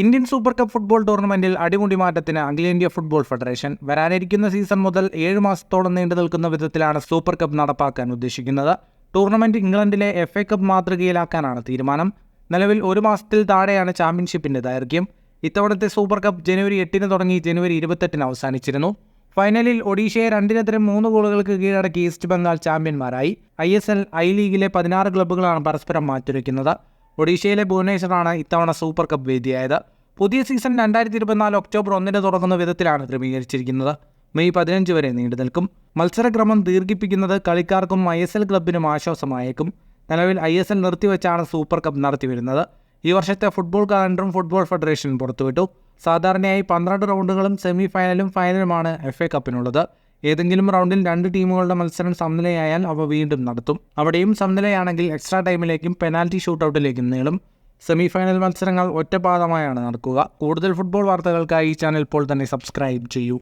Indian super cup football ടൂർണമെന്റിൽ അടിമുടി മാറ്റത്തിന് അഖിലേന്ത്യാ ഫുട്ബോൾ ഫെഡറേഷൻ. വരാനിരിക്കുന്ന സീസൺ മുതൽ 7 മാസത്തോളം നീണ്ടു നിൽക്കുന്ന വിധത്തിലാണ് സൂപ്പർ കപ്പ് നടപ്പാക്കാൻ ഉദ്ദേശിക്കുന്നത്. ടൂർണമെന്റ് ഇംഗ്ലണ്ടിലെ FA കപ്പ് മാതൃകയിലാക്കാനാണ് തീരുമാനം. നിലവിൽ 1 മാസത്തിൽ താഴെയാണ് ചാമ്പ്യൻഷിപ്പിന്റെ ദൈർഘ്യം. ഇത്തവണത്തെ സൂപ്പർ കപ്പ് ജനുവരി 8 തുടങ്ങി ജനുവരി 28 അവസാനിച്ചിരുന്നു. ഫൈനലിൽ ഒഡീഷയെ 2-3 ഗോളുകൾക്ക് കീഴടക്കി ഈസ്റ്റ് ബംഗാൾ ചാമ്പ്യന്മാരായി. ISL ഐ ലീഗിലെ 16 ക്ലബ്ബുകളാണ് പരസ്പരം മാറ്റുരയ്ക്കുന്നത്. ഒഡീഷയിലെ ഭുവനേശ്വറാണ് ഇത്തവണ സൂപ്പർ കപ്പ് വേദിയായത്. പുതിയ സീസൺ 2024 ഒക്ടോബർ 1 തുടങ്ങുന്ന വിധത്തിലാണ് ക്രമീകരിച്ചിരിക്കുന്നത്. മെയ് 15 വരെ നീണ്ടു നിൽക്കും. മത്സരക്രമം ദീർഘിപ്പിക്കുന്നത് കളിക്കാർക്കും ISL ക്ലബിനും ആശ്വാസമായേക്കും. നിലവിൽ ISL നിർത്തിവെച്ചാണ് സൂപ്പർ കപ്പ് നടത്തിവരുന്നത്. ഈ വർഷത്തെ ഫുട്ബോൾ കലണ്ടറും ഫുട്ബോൾ ഫെഡറേഷൻ പുറത്തുവിട്ടു. സാധാരണയായി 12 റൗണ്ടുകളും സെമി ഫൈനലും ഫൈനലുമാണ് FA കപ്പിനുള്ളത്. ഏതെങ്കിലും റൗണ്ടിൽ 2 ടീമുകളുടെ മത്സരം സമനിലയായാൽ അവ വീണ്ടും നടത്തും. അവിടെയും സമനിലയാണെങ്കിൽ എക്സ്ട്രാ ടൈമിലേക്കും പെനാൽറ്റി ഷൂട്ടൌട്ടിലേക്കും നീളും. സെമി ഫൈനൽ മത്സരങ്ങൾ ഒറ്റപ്പാദമായാണ് നടക്കുക. കൂടുതൽ ഫുട്ബോൾ വാർത്തകൾക്കായി ഈ ചാനൽ ഇപ്പോൾ തന്നെ സബ്സ്ക്രൈബ് ചെയ്യൂ.